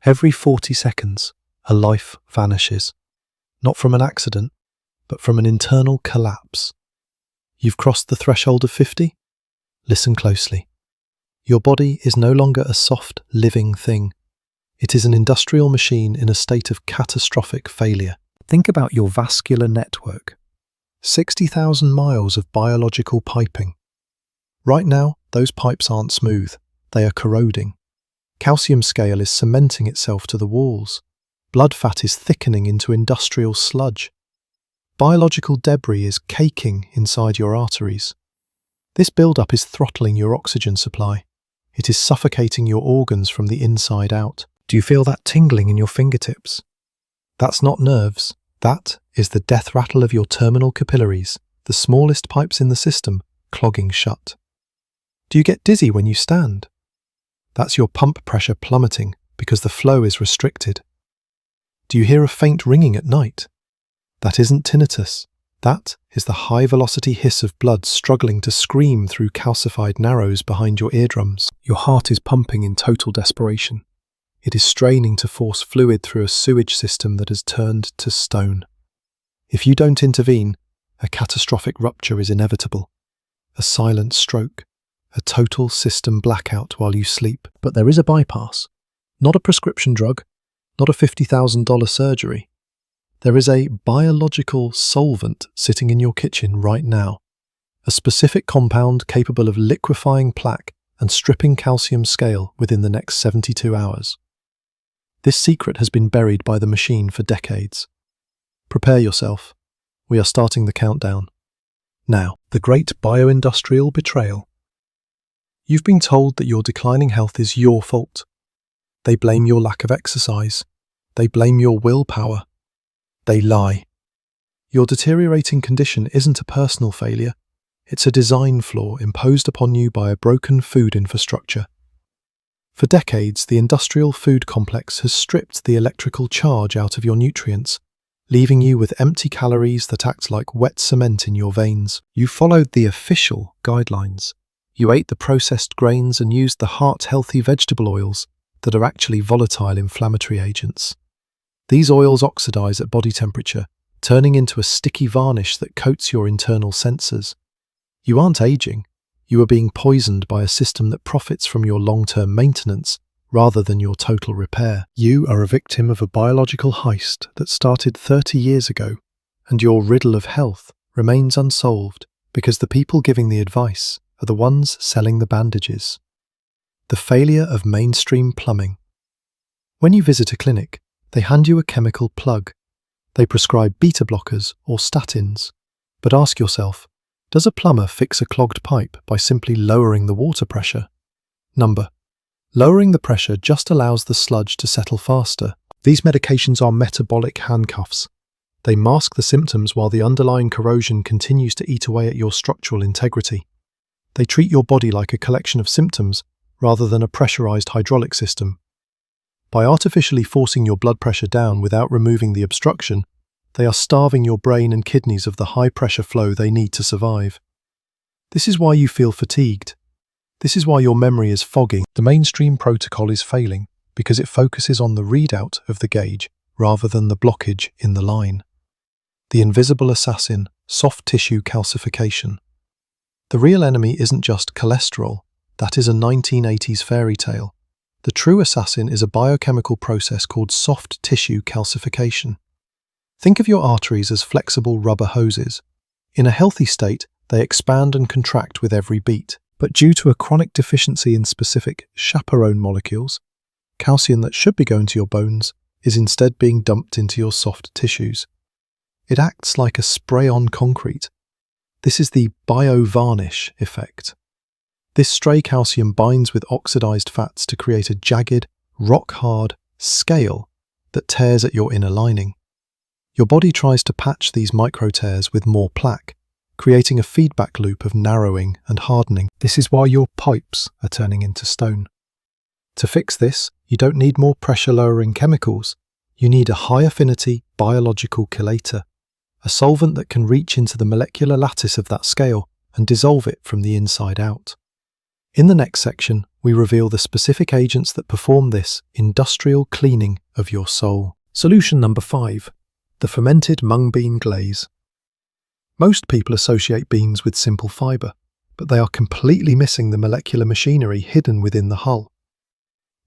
Every 40 seconds, a life vanishes. Not from an accident, but from an internal collapse. You've crossed the threshold of 50? Listen closely. Your body is no longer a soft, living thing. It is an industrial machine in a state of catastrophic failure. Think about your vascular network. 60,000 miles of biological piping. Right now, those pipes aren't smooth. They are corroding. Calcium scale is cementing itself to the walls. Blood fat is thickening into industrial sludge. Biological debris is caking inside your arteries. This buildup is throttling your oxygen supply. It is suffocating your organs from the inside out. Do you feel that tingling in your fingertips? That's not nerves. That is the death rattle of your terminal capillaries, the smallest pipes in the system, clogging shut. Do you get dizzy when you stand? That's your pump pressure plummeting because the flow is restricted. Do you hear a faint ringing at night? That isn't tinnitus. That is the high-velocity hiss of blood struggling to scream through calcified narrows behind your eardrums. Your heart is pumping in total desperation. It is straining to force fluid through a sewage system that has turned to stone. If you don't intervene, a catastrophic rupture is inevitable. A silent stroke. A total system blackout while you sleep. But there is a bypass. Not a prescription drug. Not a $50,000 surgery. There is a biological solvent sitting in your kitchen right now. A specific compound capable of liquefying plaque and stripping calcium scale within the next 72 hours. This secret has been buried by the machine for decades. Prepare yourself. We are starting the countdown. Now, the great bio-industrial betrayal. You've been told that your declining health is your fault. They blame your lack of exercise. They blame your willpower. They lie. Your deteriorating condition isn't a personal failure. It's a design flaw imposed upon you by a broken food infrastructure. For decades, the industrial food complex has stripped the electrical charge out of your nutrients, leaving you with empty calories that act like wet cement in your veins. You followed the official guidelines. You ate the processed grains and used the heart-healthy vegetable oils that are actually volatile inflammatory agents. These oils oxidize at body temperature, turning into a sticky varnish that coats your internal sensors. You aren't aging. You are being poisoned by a system that profits from your long-term maintenance rather than your total repair. You are a victim of a biological heist that started 30 years ago, and your riddle of health remains unsolved because the people giving the advice are the ones selling the bandages. The failure of mainstream plumbing. When you visit a clinic, they hand you a chemical plug. They prescribe beta blockers or statins. But ask yourself, does a plumber fix a clogged pipe by simply lowering the water pressure? Lowering the pressure just allows the sludge to settle faster. These medications are metabolic handcuffs. They mask the symptoms while the underlying corrosion continues to eat away at your structural integrity. They treat your body like a collection of symptoms rather than a pressurized hydraulic system. By artificially forcing your blood pressure down without removing the obstruction, they are starving your brain and kidneys of the high-pressure flow they need to survive. This is why you feel fatigued. This is why your memory is foggy. The mainstream protocol is failing because it focuses on the readout of the gauge rather than the blockage in the line. The invisible assassin, soft tissue calcification. The real enemy isn't just cholesterol. That is a 1980s fairy tale. The true assassin is a biochemical process called soft tissue calcification. Think of your arteries as flexible rubber hoses. In a healthy state, they expand and contract with every beat. But due to a chronic deficiency in specific chaperone molecules, calcium that should be going to your bones is instead being dumped into your soft tissues. It acts like a spray-on concrete. This is the bio-varnish effect. This stray calcium binds with oxidized fats to create a jagged, rock-hard scale that tears at your inner lining. Your body tries to patch these micro-tears with more plaque, creating a feedback loop of narrowing and hardening. This is why your pipes are turning into stone. To fix this, you don't need more pressure-lowering chemicals. You need a high-affinity biological chelator, a solvent that can reach into the molecular lattice of that scale and dissolve it from the inside out. In the next section, we reveal the specific agents that perform this industrial cleaning of your soul. Solution number 5. The fermented mung bean glaze. Most people associate beans with simple fibre, but they are completely missing the molecular machinery hidden within the hull.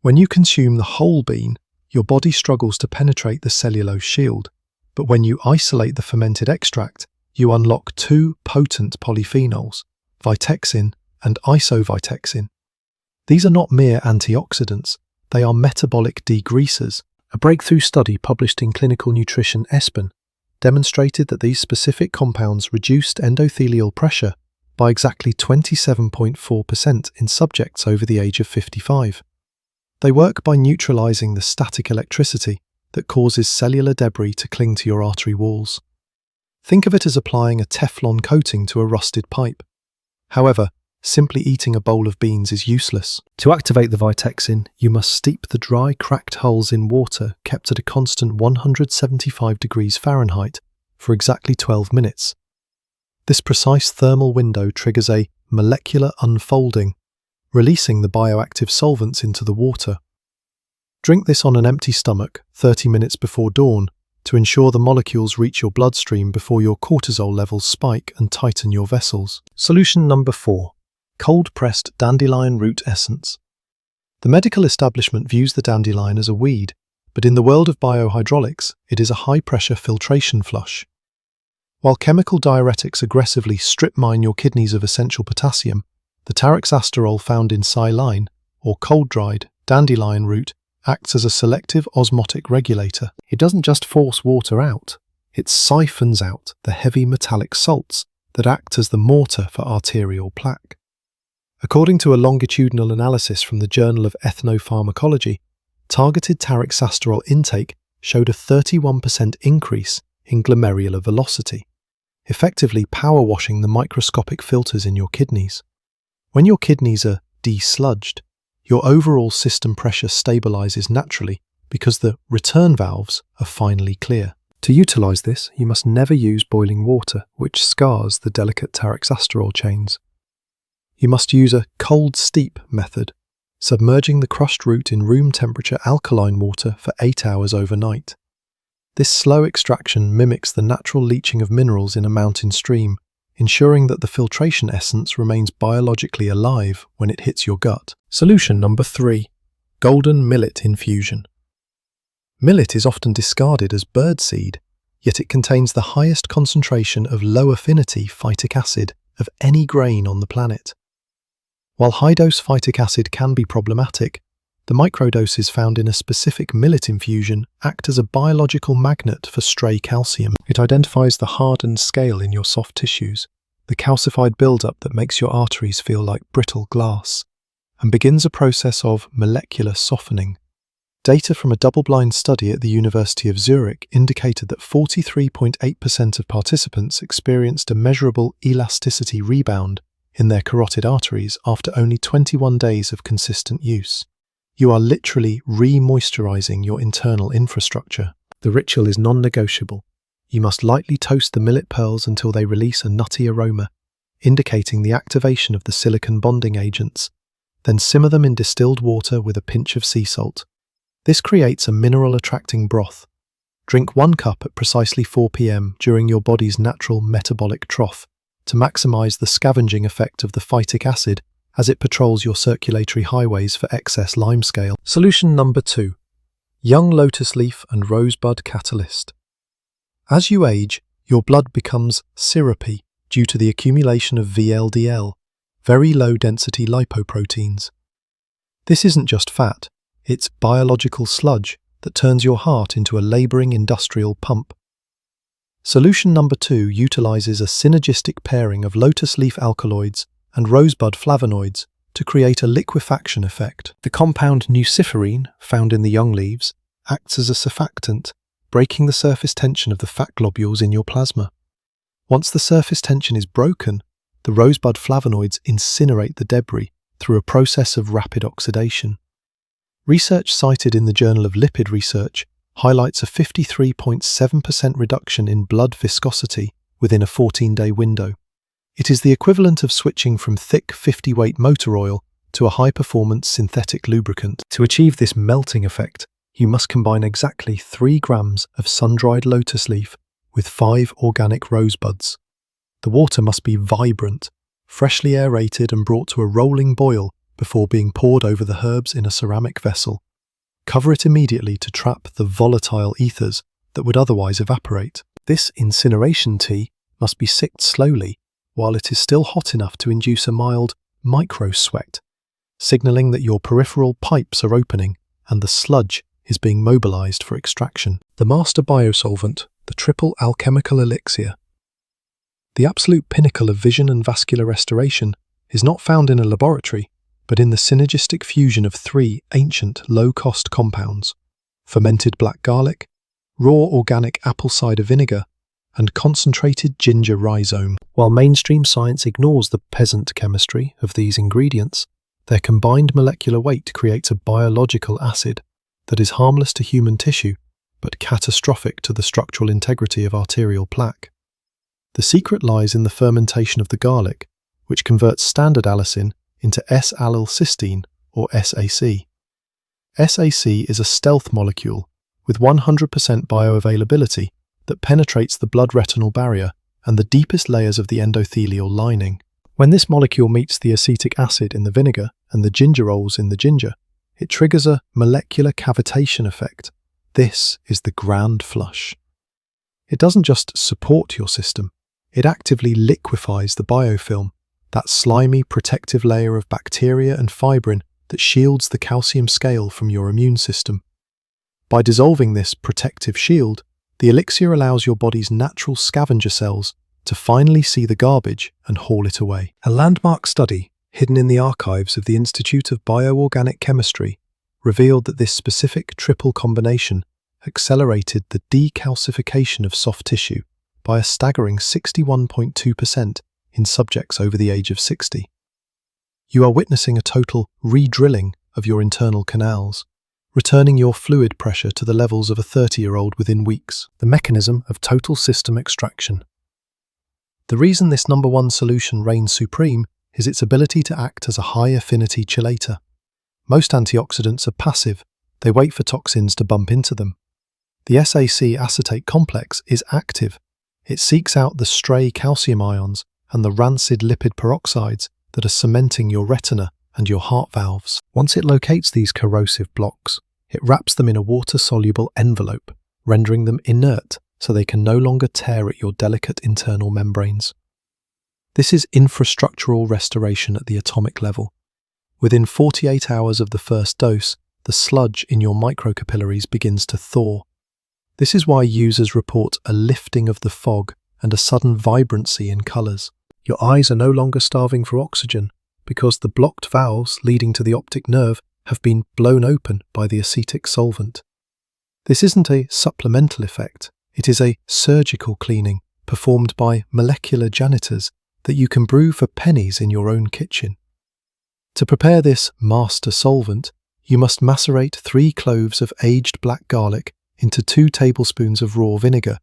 When you consume the whole bean, your body struggles to penetrate the cellulose shield, but when you isolate the fermented extract, you unlock 2 potent polyphenols, vitexin and isovitexin. These are not mere antioxidants, they are metabolic degreasers. A breakthrough study published in Clinical Nutrition ESPEN demonstrated that these specific compounds reduced endothelial pressure by exactly 27.4% in subjects over the age of 55. They work by neutralizing the static electricity that causes cellular debris to cling to your artery walls. Think of it as applying a Teflon coating to a rusted pipe. However, simply eating a bowl of beans is useless. To activate the vitexin, you must steep the dry, cracked hulls in water kept at a constant 175 degrees Fahrenheit for exactly 12 minutes. This precise thermal window triggers a molecular unfolding, releasing the bioactive solvents into the water. Drink this on an empty stomach 30 minutes before dawn to ensure the molecules reach your bloodstream before your cortisol levels spike and tighten your vessels. Solution number 4. Cold-pressed dandelion root essence. The medical establishment views the dandelion as a weed, but in the world of biohydraulics, it is a high-pressure filtration flush. While chemical diuretics aggressively strip-mine your kidneys of essential potassium, the taraxasterol found in silene, or cold-dried, dandelion root, acts as a selective osmotic regulator. It doesn't just force water out, it siphons out the heavy metallic salts that act as the mortar for arterial plaque. According to a longitudinal analysis from the Journal of Ethnopharmacology, targeted taraxasterol intake showed a 31% increase in glomerular velocity, effectively power washing the microscopic filters in your kidneys. When your kidneys are desludged, your overall system pressure stabilizes naturally because the return valves are finally clear. To utilize this, you must never use boiling water, which scars the delicate taraxasterol chains. You must use a cold steep method, submerging the crushed root in room temperature alkaline water for 8 hours overnight. This slow extraction mimics the natural leaching of minerals in a mountain stream, ensuring that the filtration essence remains biologically alive when it hits your gut. Solution number 3. Golden millet infusion. Millet is often discarded as birdseed, yet it contains the highest concentration of low-affinity phytic acid of any grain on the planet. While high-dose phytic acid can be problematic, the microdoses found in a specific millet infusion act as a biological magnet for stray calcium. It identifies the hardened scale in your soft tissues, the calcified buildup that makes your arteries feel like brittle glass, and begins a process of molecular softening. Data from a double-blind study at the University of Zurich indicated that 43.8% of participants experienced a measurable elasticity rebound in their carotid arteries after only 21 days of consistent use. You are literally re-moisturizing your internal infrastructure. The ritual is non-negotiable. You must lightly toast the millet pearls until they release a nutty aroma, indicating the activation of the silicon bonding agents. Then simmer them in distilled water with a pinch of sea salt. This creates a mineral-attracting broth. Drink 1 cup at precisely 4 p.m. during your body's natural metabolic trough to maximize the scavenging effect of the phytic acid as it patrols your circulatory highways for excess limescale. Solution number 2. Young lotus leaf and rosebud catalyst. As you age, your blood becomes syrupy due to the accumulation of VLDL, very low-density lipoproteins. This isn't just fat, it's biological sludge that turns your heart into a labouring industrial pump. Solution number 2 utilizes a synergistic pairing of lotus leaf alkaloids and rosebud flavonoids to create a liquefaction effect. The compound nuciferine, found in the young leaves, acts as a surfactant, breaking the surface tension of the fat globules in your plasma. Once the surface tension is broken, the rosebud flavonoids incinerate the debris through a process of rapid oxidation. Research cited in the Journal of Lipid Research highlights a 53.7% reduction in blood viscosity within a 14-day window. It is the equivalent of switching from thick 50-weight motor oil to a high-performance synthetic lubricant. To achieve this melting effect, you must combine exactly 3 grams of sun-dried lotus leaf with 5 organic rosebuds. The water must be vibrant, freshly aerated and brought to a rolling boil before being poured over the herbs in a ceramic vessel. Cover it immediately to trap the volatile ethers that would otherwise evaporate. This incineration tea must be sipped slowly while it is still hot enough to induce a mild micro-sweat, signalling that your peripheral pipes are opening and the sludge is being mobilized for extraction. The master biosolvent, the triple alchemical elixir. The absolute pinnacle of vision and vascular restoration is not found in a laboratory, but in the synergistic fusion of 3 ancient, low-cost compounds: fermented black garlic, raw organic apple cider vinegar, and concentrated ginger rhizome. While mainstream science ignores the peasant chemistry of these ingredients, their combined molecular weight creates a biological acid that is harmless to human tissue, but catastrophic to the structural integrity of arterial plaque. The secret lies in the fermentation of the garlic, which converts standard allicin into S-allylcysteine, or SAC. SAC is a stealth molecule with 100% bioavailability that penetrates the blood-retinal barrier and the deepest layers of the endothelial lining. When this molecule meets the acetic acid in the vinegar and the gingerols in the ginger, it triggers a molecular cavitation effect. This is the grand flush. It doesn't just support your system, it actively liquefies the biofilm, that slimy protective layer of bacteria and fibrin that shields the calcium scale from your immune system. By dissolving this protective shield, the elixir allows your body's natural scavenger cells to finally see the garbage and haul it away. A landmark study, hidden in the archives of the Institute of Bioorganic Chemistry, revealed that this specific triple combination accelerated the decalcification of soft tissue by a staggering 61.2% in subjects over the age of 60. You are witnessing a total re-drilling of your internal canals, returning your fluid pressure to the levels of a 30-year-old within weeks. The mechanism of total system extraction. The reason this #1 solution reigns supreme is its ability to act as a high-affinity chelator. Most antioxidants are passive, they wait for toxins to bump into them. The SAC acetate complex is active. It seeks out the stray calcium ions and the rancid lipid peroxides that are cementing your retina and your heart valves. Once it locates these corrosive blocks, it wraps them in a water-soluble envelope, rendering them inert so they can no longer tear at your delicate internal membranes. This is infrastructural restoration at the atomic level. Within 48 hours of the first dose, the sludge in your microcapillaries begins to thaw. This is why users report a lifting of the fog and a sudden vibrancy in colours. Your eyes are no longer starving for oxygen because the blocked valves leading to the optic nerve have been blown open by the acetic solvent. This isn't a supplemental effect, it is a surgical cleaning performed by molecular janitors that you can brew for pennies in your own kitchen. To prepare this master solvent, you must macerate 3 cloves of aged black garlic into 2 tablespoons of raw vinegar,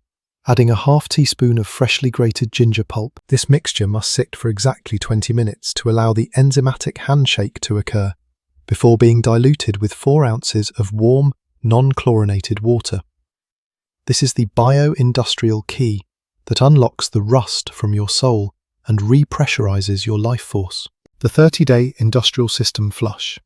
adding a ½ teaspoon of freshly grated ginger pulp. This mixture must sit for exactly 20 minutes to allow the enzymatic handshake to occur, before being diluted with 4 ounces of warm, non-chlorinated water. This is the bio-industrial key that unlocks the rust from your soul and repressurizes your life force. The 30-day industrial system flush.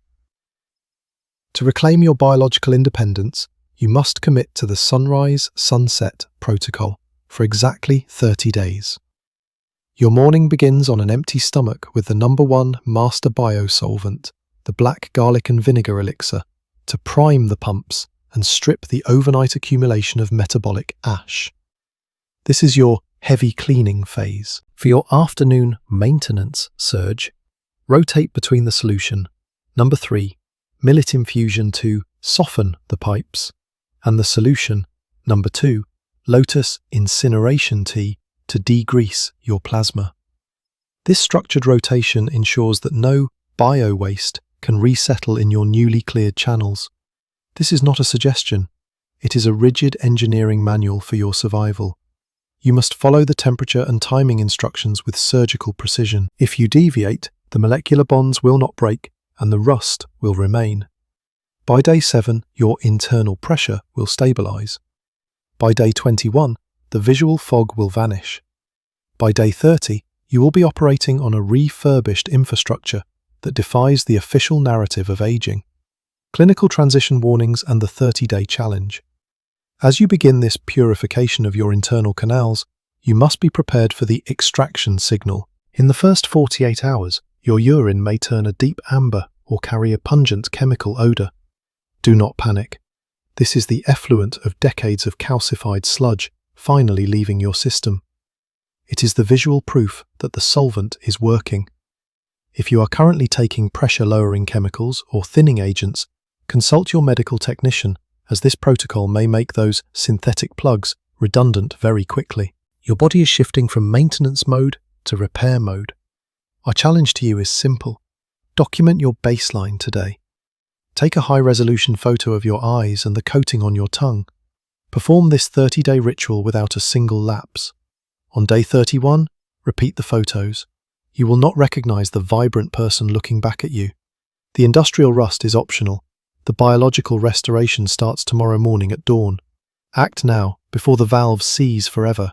To reclaim your biological independence, you must commit to the sunrise-sunset protocol for exactly 30 days. Your morning begins on an empty stomach with the #1 master biosolvent, the black garlic and vinegar elixir, to prime the pumps and strip the overnight accumulation of metabolic ash. This is your heavy cleaning phase. For your afternoon maintenance surge, rotate between the solution, #3, millet infusion to soften the pipes, and the solution, #2, lotus incineration tea to degrease your plasma. This structured rotation ensures that no bio-waste can resettle in your newly cleared channels. This is not a suggestion, it is a rigid engineering manual for your survival. You must follow the temperature and timing instructions with surgical precision. If you deviate, the molecular bonds will not break and the rust will remain. By day 7, your internal pressure will stabilize. By day 21, the visual fog will vanish. By day 30, you will be operating on a refurbished infrastructure that defies the official narrative of aging. Clinical transition warnings and the 30-day challenge. As you begin this purification of your internal canals, you must be prepared for the extraction signal. In the first 48 hours, your urine may turn a deep amber or carry a pungent chemical odor. Do not panic. This is the effluent of decades of calcified sludge finally leaving your system. It is the visual proof that the solvent is working. If you are currently taking pressure-lowering chemicals or thinning agents, consult your medical technician, as this protocol may make those synthetic plugs redundant very quickly. Your body is shifting from maintenance mode to repair mode. Our challenge to you is simple. Document your baseline today. Take a high-resolution photo of your eyes and the coating on your tongue. Perform this 30-day ritual without a single lapse. On day 31, repeat the photos. You will not recognize the vibrant person looking back at you. The industrial rust is optional. The biological restoration starts tomorrow morning at dawn. Act now, before the valves seize forever.